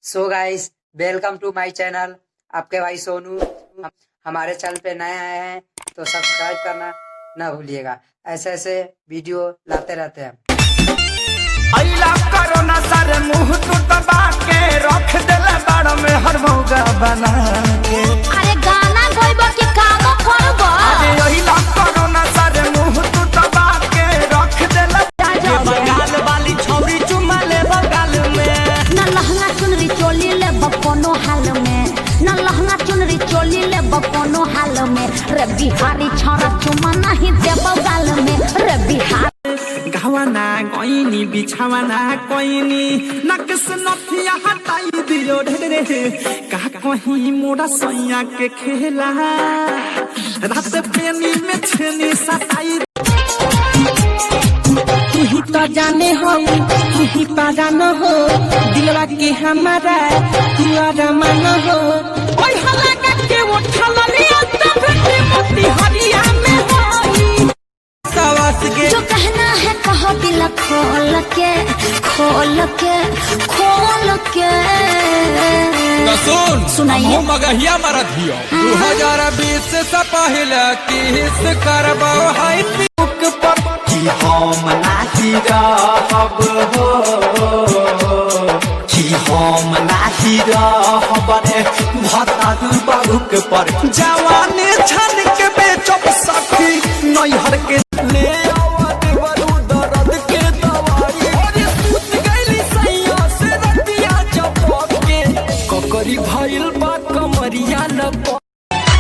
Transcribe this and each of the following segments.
So guys, welcome two माय channel. आपके भाई सोनू हमारे चैनल पे नए आए हैं तो सब्सक्राइब करना ना भूलिएगा। ऐसे ऐसे वीडियो लाते रहते हैं। अइला कोरोना सारे मुंह तो दबा के रख देला बाड़ में हर मौका बना के। अरे गाना गाइबो कि काम करबो? अरे अइला कोरोना सारे मुंह तो दबा के रख देला के बगाल वाली छौरी चुमा ले बगाल में। ना लहंगा चुनरी चोली ले कोनो हाल में, ना लहंगा चुनरी चोली ले कोनो हाल में। रे बिहारी छोरा चुमा नहीं दे बगाल में। रे बिहार गावाना कोइनी बिछावाना कोइनी नकस नथिया हटाई दियो ढेरे का कहीं मोरा सैया के खेला रात पेनी में छेनी सताई। तू ही तो जाने हो, तू ही पागल हो, दिलवा के हमारा तू अरमान हो। ओए हल्ला करके उठल लिया तब के मोती हरिया में होई सवास के। जो कहना है कहो दिल खोल के खोल के खोल के। सुनाइए मगहिया मरद हियो 2020 से पहले किस करबो हाई बुक पर कि हम नाही रहब हो कि हम नाही रहब रे भतारू बाबूक पर जवानी छन के बेचब सखी नैहर के ले आवत बरू दर्द के दवाई। अरे सुत गइली सैया से रतिया चपक के ककरी भइल बा कमरिया लप।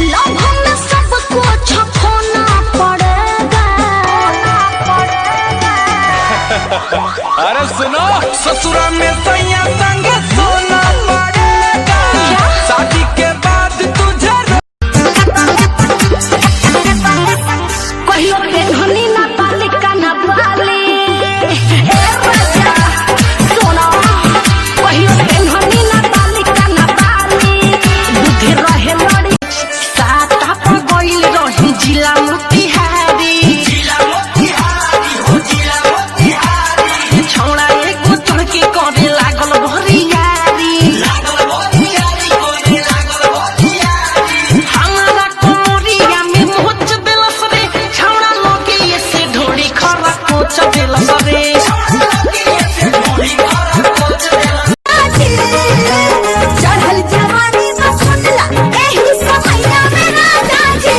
लव में सबको छखोना पड़ेगा। अरे सुनो, ससुरा में सैया संग सोना पड़ेगा। शादी के बाद तुझे कहियो पे धनी ना बालिका ना बाली। ए राजा सोना कहियो पे धनी ना बालिका ना बाली। बुद्धि रहे लड़ी साता पर गइल रही जिला मोतिहारी। छौड़ा एगो तड़की करे लागल भरियारी। हमारा कोमरिया में मोच देलस रे छौड़ा लोगे ये से ढोड़ी खरा कोच देलस रे। चढ़ल जवानी में सुनला एही समैया में राजा जी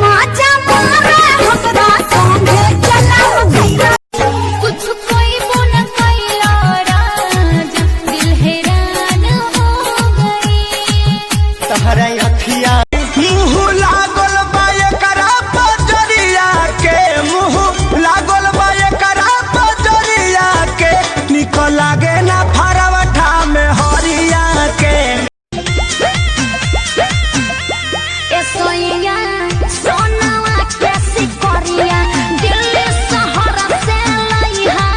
माचा मारे हमरा संगे चला गया। कुछ कोई बोल कैला राजा दिल हैरान हो गई। तहरा अखिया मुँह लागल बा एकरा पजरिया के। मुँह लागल बा एकरा पजरिया के। निकल लागे ना फरवठा में हरिया के। ए सोइया सोनावा कैसी करिया दिल्ली शहर से लइहा।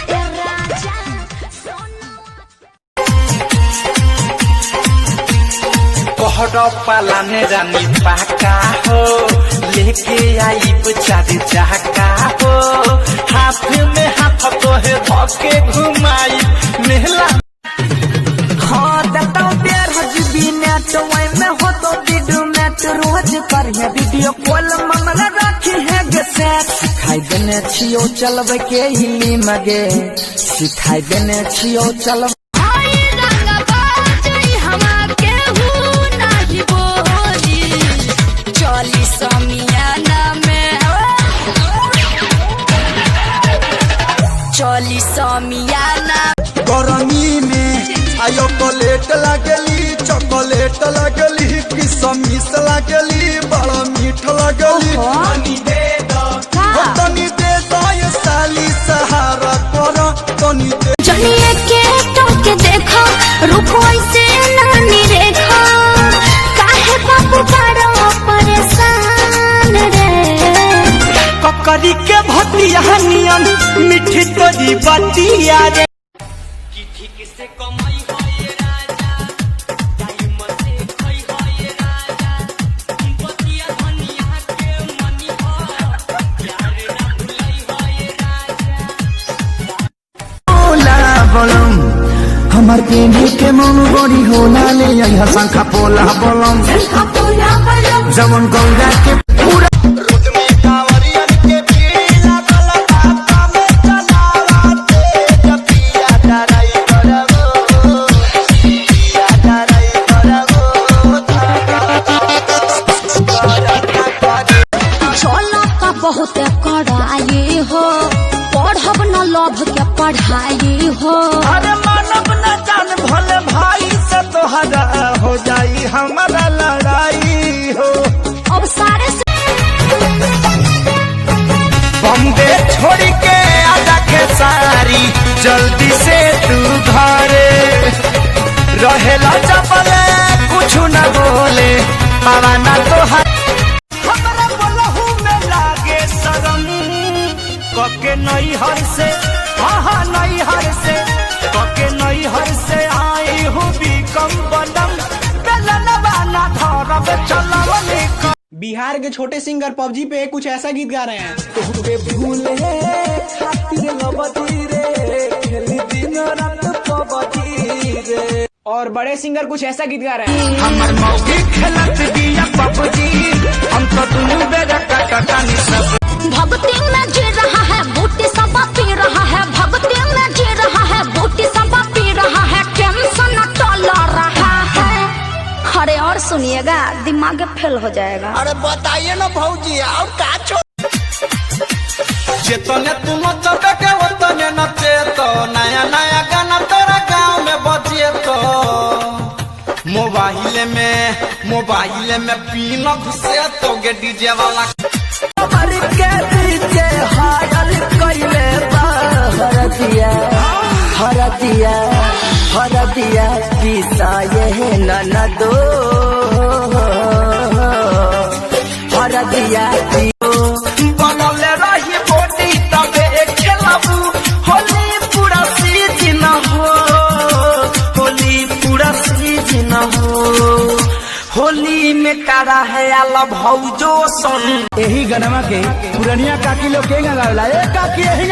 ए राजा सोनावा कोहरा पालाने रानी पाका हो लेके आई चार चाका हो। हाथ में हाथ तोहे धके घुमाई मेला। हाँ देता प्यार हजबी नेट वाई में हो तो वीडियो नेट रोज करिए वीडियो कॉल मामला राखी है गे सेट। सिखाई देने छियो चलबे के हिली मगे सिखाई देने छियो चलब। हाय रंगा बाजई हमार केहू नाही बोली। चली समियाना में चली समियाना। गरमी में आयो चॉकलेट लागली चॉकलेट लागली किसमिस लागली बड़ा मीठ लागली। तनी दे दो तनी दे दो ये साली सहारा करो तनी दे। जनिए के टोके देखो रुको ऐसे नानी रेखा। काहे बाबू बड़ा परेशान रे। ककरी के भतिया नियन मिठी तोरी बतिया रे। कि ठीक से कमाई होए राजा टाइम से खई होए राजा बतिया धनिया के मनी हो प्यार ना भुलाई होए राजा। बोला बोलम हमार के के मन बड़ी होला ले यहाँ शंखा पोला बलम जवन गौरा के पूरा रोड में कांवरियन के भीड़ लागल बाबा में चलावाते जपिया डराई करगो पिया डराई करगो चला का बहुत कड़ाई हो पढ़ब न लभ के पढ़ाई हो अरे मानव न जान भले भाई से तोहरा हो जाई हमारा लड़ाई हो अब सारे बम्बे छोड़ के आजा के सारी जल्दी से तू घरे रहेला चपले कुछ न बोले हवा ना तो हमारा बोलहू में लागे शरम कके नई हर से हाँ नई हर से कके नई हर से आई हूँ बीकम बदम बेलन बाना धरब चलवनी बिहार के छोटे सिंगर पबजी पे कुछ ऐसा गीत गा रहे हैं। तोहके भूले खातिर लबदी रे खेली दिन रात पबजी रे और बड़े सिंगर कुछ ऐसा गीत गा रहे हैं। हमर मौगी खेलत दिया पबजी हम तो दुनू बेरा काटानी सब भक्ति में जी रहा है बूटी सब पी रहा है भक्ति में जी रहा है बूटी सब पी रहा है टेंशन टल रहा है। अरे और सुनिएगा दिमाग फेल हो जाएगा। अरे बताइए ना भौजी और का चेतने तुम चबे के वतने नचे तो नया नया गाना तेरा गांव में बजे तो मोबाइल में पीन घुसे तो गे डीजे वाला हमारी के डीजे हायल कइले हरदिया किसा ये ननदो हरदिया बनले रही बोटी तबे खेलबू होली पूरा सीजन हो होली पूरा सीजन हो होली में कारा है आला भौजो सन यही गनमा के पुरनिया काकी लोग के गावला ए काकी यही